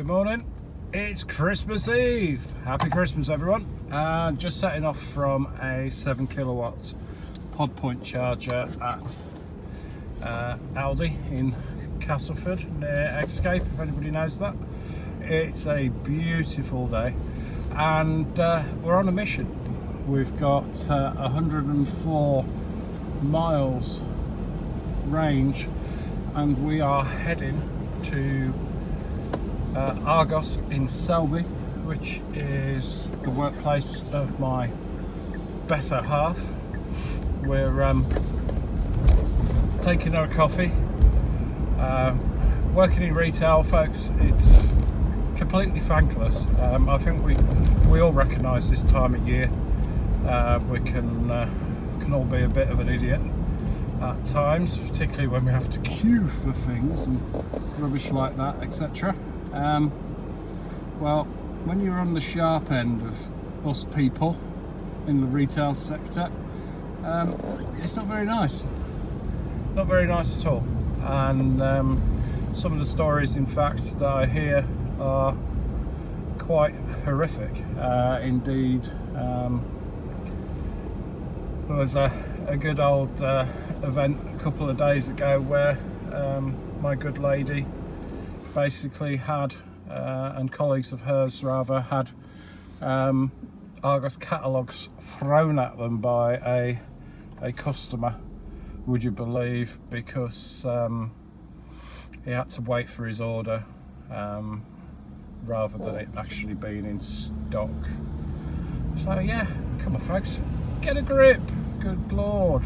Good morning, it's Christmas Eve. Happy Christmas everyone. Just setting off from a 7 kilowatt pod point charger at Aldi in Castleford near Escape, if anybody knows that. It's a beautiful day and we're on a mission. We've got 104 miles range and we are heading to Argos in Selby, which is the workplace of my better half. We're taking her a coffee. Working in retail, folks, it's completely thankless. I think we all recognise this time of year. We can all be a bit of an idiot at times, particularly when we have to queue for things and rubbish like that, etc. Well, when you're on the sharp end of us people in the retail sector, it's not very nice. Not very nice at all. And some of the stories, in fact, that I hear are quite horrific. Indeed, there was a good old event a couple of days ago where my good lady basically had, and colleagues of hers rather, had Argos catalogues thrown at them by a customer, would you believe, because he had to wait for his order rather than it actually being in stock. So yeah, come on folks, get a grip, good lord.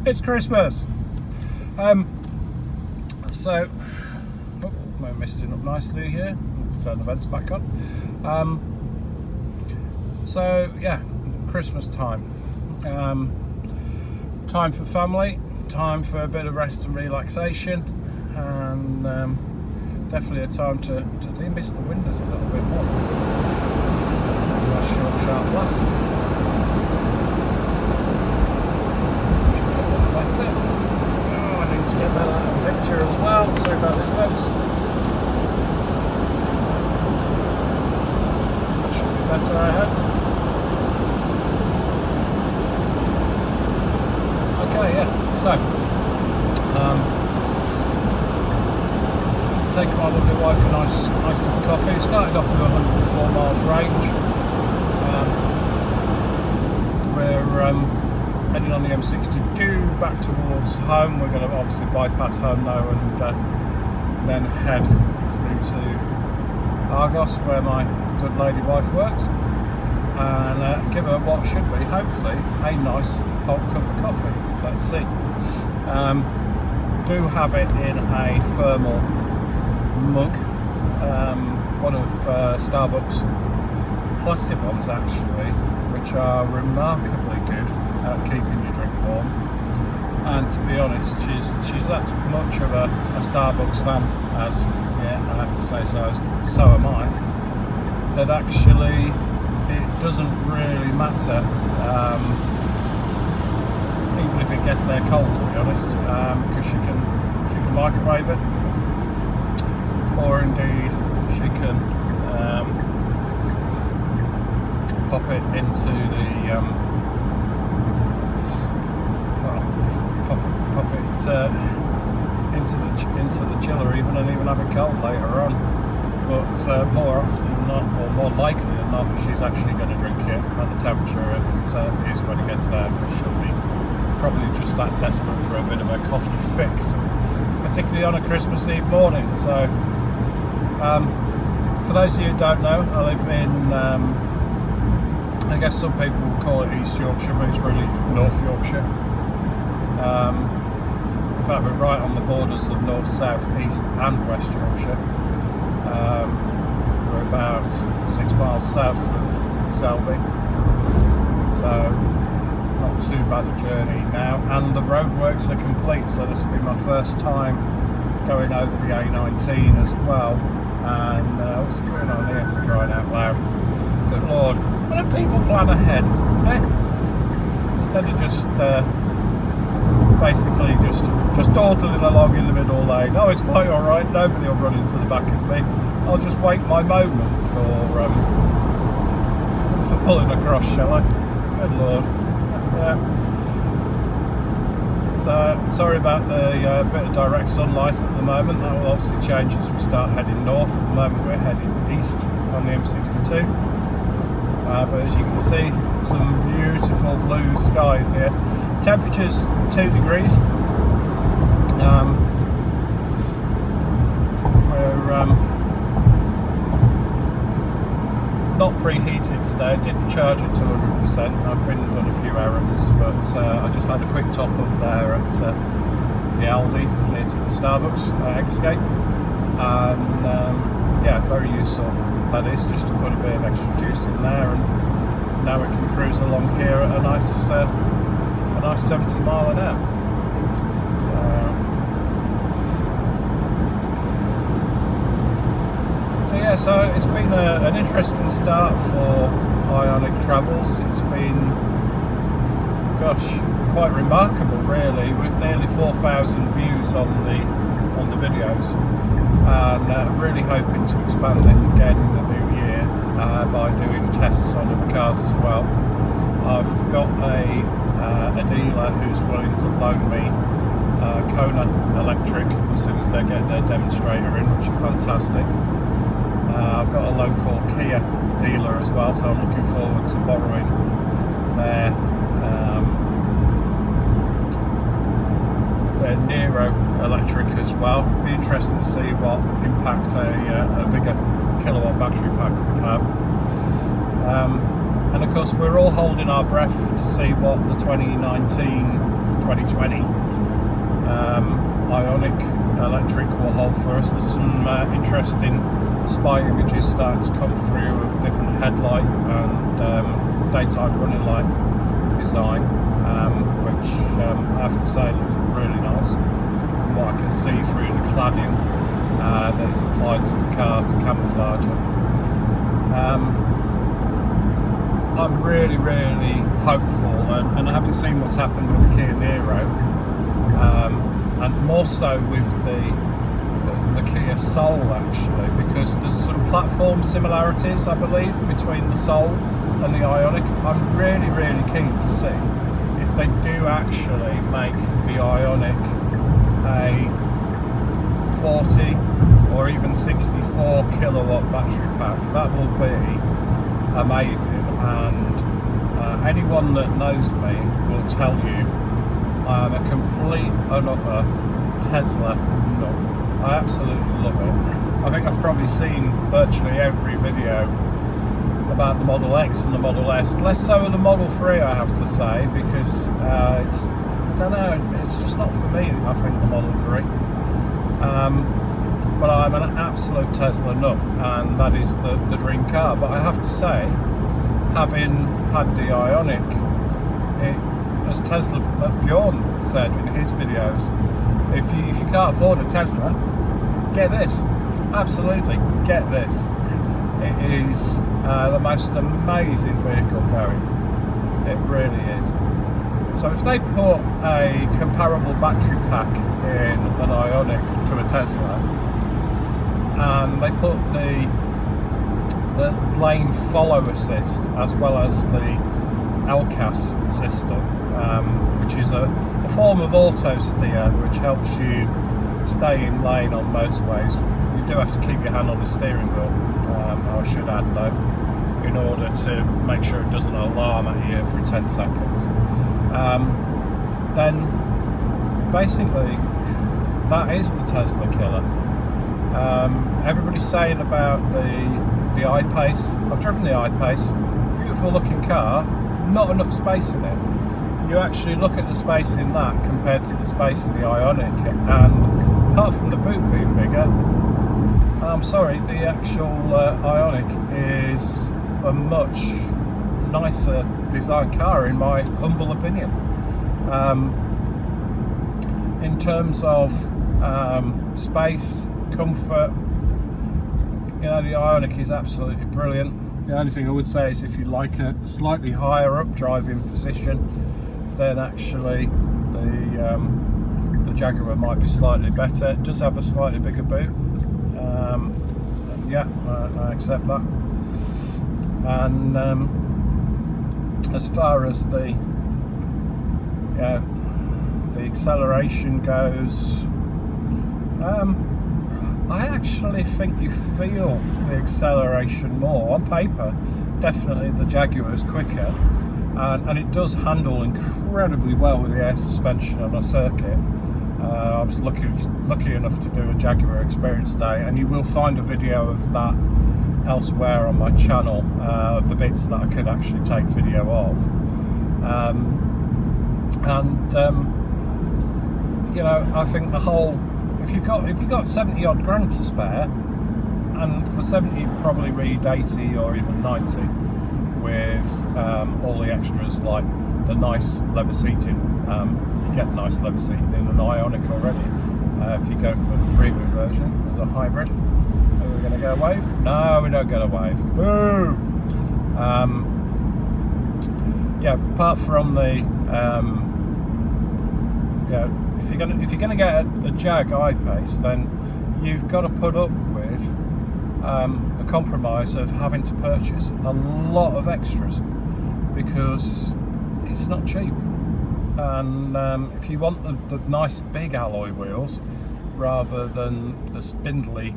It's Christmas. So, oh, we're misting up nicely here. Let's turn the vents back on. So yeah, Christmas time. Time for family, time for a bit of rest and relaxation, and definitely a time to demist the windows a little bit more. Nice short, sharp blast. Oh, I need to get that out of the picture as well. Sorry about this, folks. That should be better, I hope. Okay, yeah. So, taking my lovely wife a nice cup of coffee. It started off with 104 miles range. We're heading on the M62 back towards home. We're going to obviously bypass home now and then head through to Argos, where my good lady wife works, and give her what should be, hopefully, a nice hot cup of coffee. Let's see. Do have it in a thermal mug, one of Starbucks plastic ones actually, which are remarkably good at keeping your drink warm. And to be honest, she's that much of a Starbucks fan as, yeah, I have to say so am I, that actually it doesn't really matter, even if it gets there cold, to be honest, because she can microwave it, or indeed she can pop it into the into the chiller even, and even have it cold later on. But more often than not, or more likely than not, she's actually going to drink it at the temperature it is when it gets there, because she'll be probably just that desperate for a bit of a coffee fix, particularly on a Christmas Eve morning. So for those of you who don't know, I live in I guess some people will call it East Yorkshire, but it's really North Yorkshire. In fact, we're right on the borders of North, South, East and West Yorkshire. We're about 6 miles south of Selby, so not too bad a journey now, and the roadworks are complete, so this will be my first time going over the A19 as well. And what's going on here, for crying out loud? Good lord, why don't people plan ahead, eh? Instead of just basically just dawdling along in the middle lane. Oh, it's quite all right. Nobody will run into the back of me. I'll just wait my moment for pulling across, shall I? Good Lord. Yeah. So sorry about the bit of direct sunlight at the moment. That will obviously change as we start heading north. At the moment we're heading east on the M62. But as you can see, some beautiful blue skies here. Temperature's 2 degrees. We're not preheated today. Didn't charge it to 100%. I've been and done a few errands, but I just had a quick top up there at the Aldi near to the Starbucks Escape, and yeah, very useful. That is, just to put a bit of extra juice in there, and now we can cruise along here at a nice 70 mile an hour. So yeah, so it's been an interesting start for Ioniq travels. It's been, gosh, quite remarkable really, with nearly 4,000 views on the videos, and really hoping to expand this again in the new year by doing tests on other cars as well. I've got a dealer who's willing to loan me Kona electric as soon as they get their demonstrator in, which is fantastic. I've got a local Kia dealer as well, so I'm looking forward to borrowing their Nero electric as well. Be interesting to see what impact a bigger kilowatt battery pack would have. And of course we're all holding our breath to see what the 2019-2020 Ioniq electric will hold for us. There's some interesting spy images starting to come through of different headlight and daytime running light design, which I have to say looks really nice from what I can see through the cladding that is applied to the car to camouflage it. I'm really hopeful, and having seen what's happened with the Kia Niro, and more so with the Kia Soul actually, because there's some platform similarities I believe between the Soul and the Ioniq. I'm really keen to see if they do actually make the Ioniq a 40 or even 64 kilowatt battery pack. That will be amazing, and anyone that knows me will tell you I'm a complete and utter Tesla nut. I absolutely love it. I think I've probably seen virtually every video about the Model X and the Model S, less so the Model 3 I have to say, because it's, I don't know, it's just not for me, I think, the Model 3. But I'm an absolute Tesla nut, and that is the dream car. But I have to say, having had the Ioniq, as Tesla Bjorn said in his videos, if you can't afford a Tesla, get this. Absolutely, get this. It is the most amazing vehicle going. It really is. So if they put a comparable battery pack in an Ioniq to a Tesla, and they put the lane follow assist as well as the LCAS system, which is a form of auto steer which helps you stay in lane on motorways. You do have to keep your hand on the steering wheel, I should add though, in order to make sure it doesn't alarm at you every 10 seconds. Then basically that is the Tesla killer. Everybody's saying about the I-Pace. I've driven the I-Pace, beautiful looking car, not enough space in it. You actually look at the space in that compared to the space in the Ioniq, and apart from the boot being bigger, I'm sorry, the actual Ioniq is a much nicer design car in my humble opinion. In terms of space, comfort, you know, the Ioniq is absolutely brilliant. The only thing I would say is if you like a slightly higher up driving position, then actually the the Jaguar might be slightly better. It does have a slightly bigger boot. Yeah, I accept that. And as far as the acceleration goes, I actually think you feel the acceleration more on paper. Definitely the Jaguar is quicker, and it does handle incredibly well with the air suspension on a circuit. I was lucky enough to do a Jaguar experience day, and you will find a video of that elsewhere on my channel, of the bits that I could actually take video of. You know, I think the whole, if you've got 70 odd grand to spare, and for 70 you'd probably read 80 or even 90 with all the extras like the nice leather seating. You get nice leather seating in an Ioniq already. If you go for the premium version as a hybrid. Are we going to get a wave? No, we don't get a wave. Boo! Yeah, apart from the yeah, if you're gonna get a Jag I-Pace, then you've got to put up with the compromise of having to purchase a lot of extras, because it's not cheap. And if you want the nice big alloy wheels rather than the spindly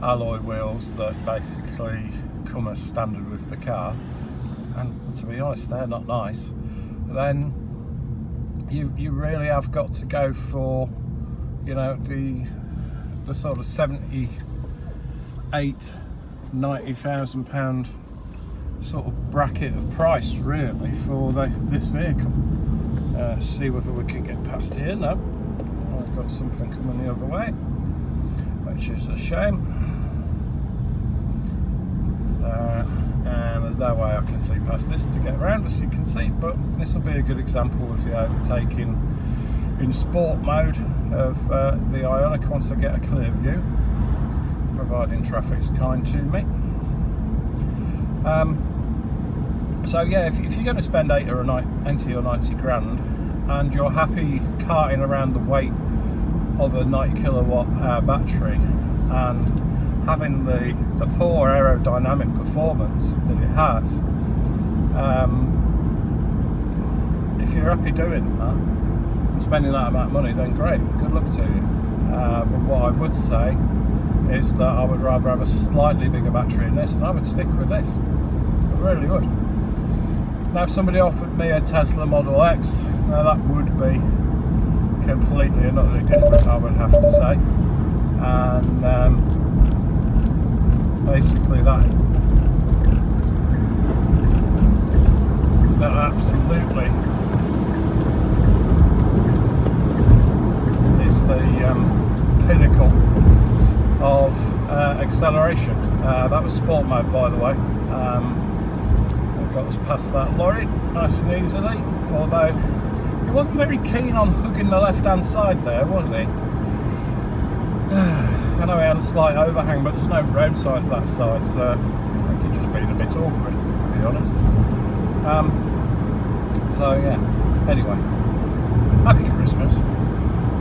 alloy wheels that basically come as standard with the car, and to be honest they're not nice, then you really have got to go for, you know, the sort of 78-90,000 pound sort of bracket of price really for this vehicle. See whether we can get past here. No, I've got something coming the other way, which is a shame. And there's no way I can see past this to get around, as you can see, but this will be a good example of the overtaking in sport mode of the Ioniq once I get a clear view, providing traffic's kind to me. So yeah, if you're going to spend 80 or 90 grand and you're happy carting around the weight of a 90 kilowatt battery and having the poor aerodynamic performance that it has, if you're happy doing that and spending that amount of money, then great, good luck to you. But what I would say is that I would rather have a slightly bigger battery in this, and I would stick with this. I really would. Now if somebody offered me a Tesla Model X, now that would be completely and utterly different, I would have to say. And basically that absolutely is the pinnacle of acceleration. That was sport mode, by the way. Got us past that lorry nice and easily, although he wasn't very keen on hugging the left hand side there, was he? I know he had a slight overhang, but there's no road signs that side, so I think he'd just been a bit awkward, to be honest. So yeah, anyway, happy Christmas.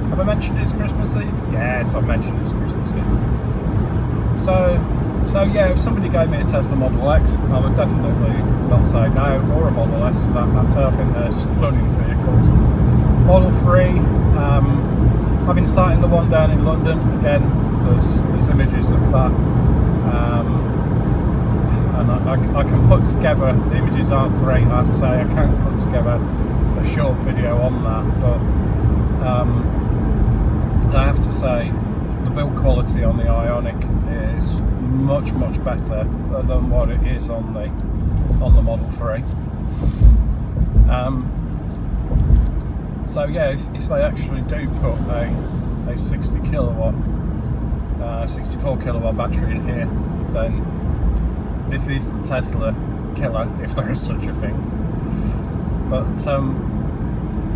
Have I mentioned it's Christmas Eve? Yes, I've mentioned it's Christmas Eve. So yeah, if somebody gave me a Tesla Model X, I would definitely not say no, or a Model S for that matter. I think they're stunning vehicles. Model 3, I've been sighting the one down in London. Again, there's images of that, and I can put together, the images aren't great, I have to say, I can put together a short video on that, but I have to say the build quality on the Ioniq is much better than what it is on the Model 3. So yeah, if they actually do put a 60 kilowatt 64 kilowatt battery in here, then this is the Tesla killer, if there is such a thing. But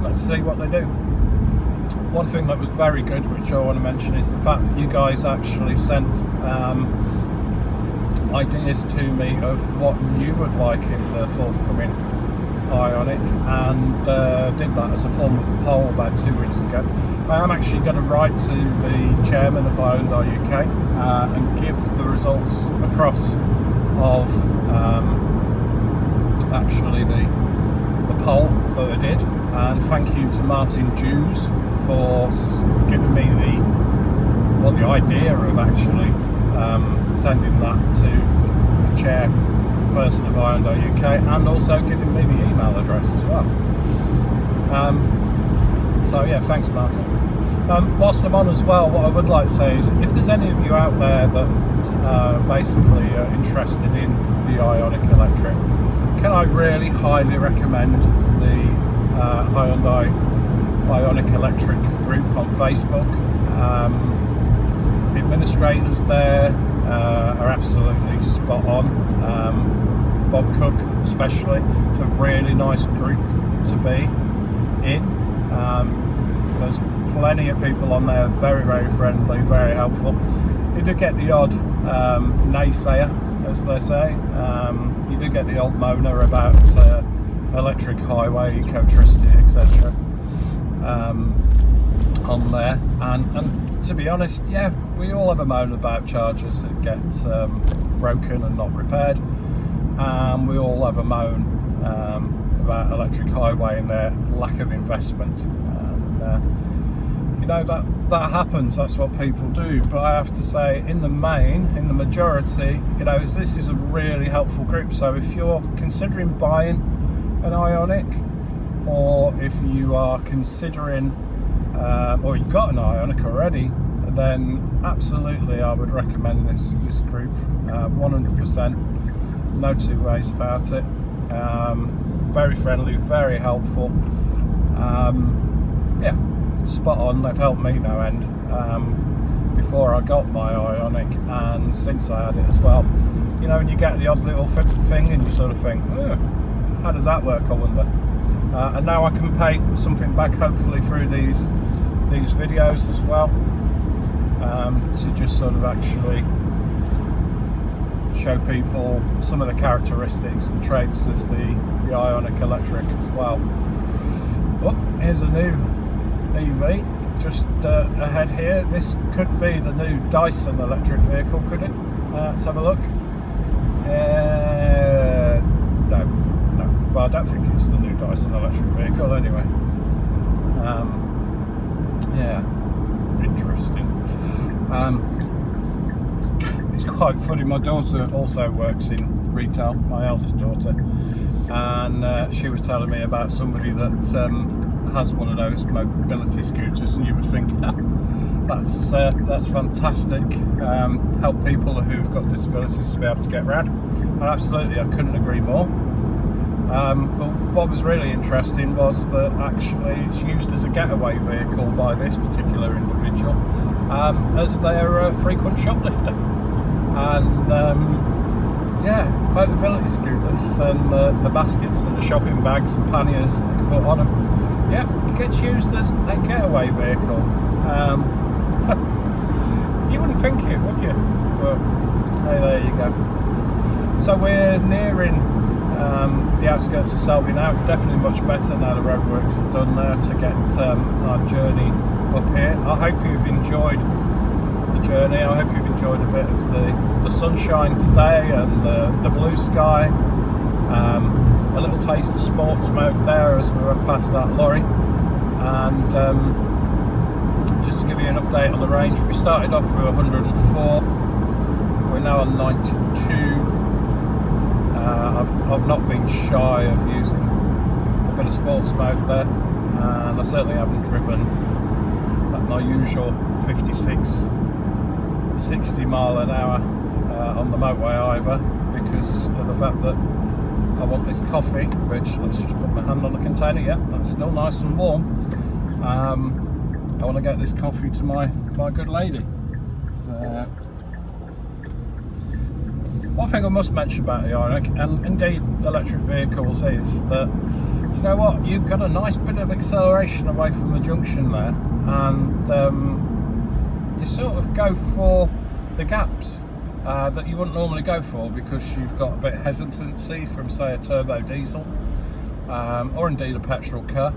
let's see what they do. One thing that was very good, which I want to mention, is the fact that you guys actually sent ideas to me of what you would like in the forthcoming Ioniq, and did that as a form of a poll about 2 weeks ago. I am actually going to write to the chairman of Hyundai UK and give the results across of actually the poll that I did, and thank you to Martin Jews for giving me the idea of actually sending that to the chairperson of Hyundai UK, and also giving me the email address as well. So yeah, thanks Martin. Whilst I'm on as well, what I would like to say is, if there's any of you out there that basically are interested in the Ioniq electric, can I really highly recommend the Hyundai Ioniq electric group on Facebook. The administrators there are absolutely spot on. Bob Cook especially, it's a really nice group to be in. There's plenty of people on there, very, very friendly, very helpful. You do get the odd naysayer, as they say. You do get the old moaner about electric highway, ecotricity, etc. On there, and to be honest, yeah, we all have a moan about chargers that get broken and not repaired, and we all have a moan about electric highway and their lack of investment. And you know, that happens, that's what people do. But I have to say, in the main, in the majority, you know, this is a really helpful group. So if you're considering buying an Ioniq, or if you are considering or you've got an Ioniq already, then absolutely I would recommend this group, 100%, no two ways about it. Very friendly, very helpful, yeah, spot on. They've helped me no end before I got my Ioniq, and since I had it as well. You know, and you get the odd little thing and you sort of think, oh, how does that work, I wonder. And now I can pay something back, hopefully through these videos as well, to just sort of actually show people some of the characteristics and traits of the Ioniq electric as well. Oh, here's a new EV just ahead here. This could be the new Dyson electric vehicle, could it? Let's have a look. No. Well, I don't think it's the new Dyson electric vehicle anyway. Yeah, interesting. It's quite funny, my daughter also works in retail, my eldest daughter, and she was telling me about somebody that has one of those mobility scooters, and you would think, that's fantastic, help people who've got disabilities to be able to get around. And absolutely, I couldn't agree more. But what was really interesting was that actually it's used as a getaway vehicle by this particular individual, as their frequent shoplifter. And yeah, mobility scooters and the baskets and the shopping bags and panniers that they can put on them, yeah, it gets used as a getaway vehicle. You wouldn't think it, would you? But hey, there you go. So we're nearing the outskirts of Selby now. Definitely much better now the roadworks are done there to get our journey up here. I hope you've enjoyed the journey. I hope you've enjoyed a bit of the sunshine today and the blue sky. A little taste of sports mode there as we went past that lorry. And just to give you an update on the range, we started off with 104. We're now on 92. I've not been shy of using a bit of sports mode there, and I certainly haven't driven at my usual 56, 60 mile an hour on the motorway either, because of the fact that I want this coffee, which, let's just put my hand on the container, yeah, that's still nice and warm. I want to get this coffee to my good lady. So, one thing I must mention about the Ioniq, and indeed electric vehicles, is that, you know what, you've got a nice bit of acceleration away from the junction there, and you sort of go for the gaps that you wouldn't normally go for, because you've got a bit of hesitancy from, say, a turbo diesel. or indeed a petrol car.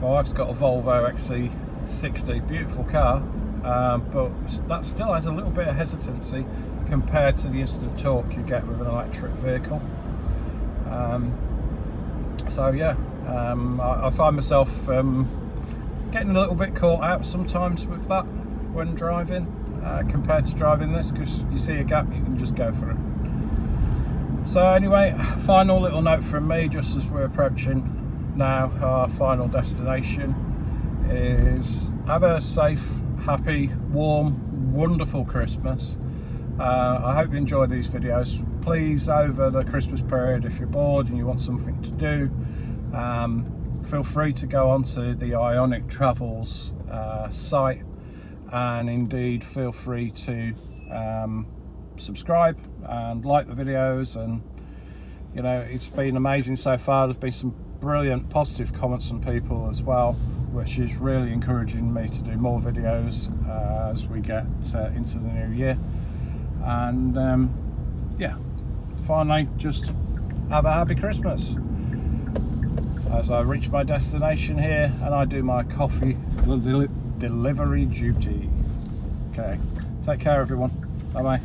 My wife's got a Volvo XC60, beautiful car, but that still has a little bit of hesitancy compared to the instant torque you get with an electric vehicle. So yeah, I find myself getting a little bit caught out sometimes with that when driving, compared to driving this, because you see a gap, you can just go for it. So anyway, final little note from me, just as we're approaching now our final destination, is have a safe, happy, warm, wonderful Christmas. I hope you enjoy these videos. Please, over the Christmas period, if you're bored and you want something to do, feel free to go onto the Ioniq Travels site, and indeed feel free to subscribe and like the videos. And you know, it's been amazing so far. There's been some brilliant positive comments from people as well, which is really encouraging me to do more videos as we get into the new year. And yeah, finally, just have a happy Christmas as I reach my destination here and I do my coffee delivery duty. Okay, take care everyone, bye bye.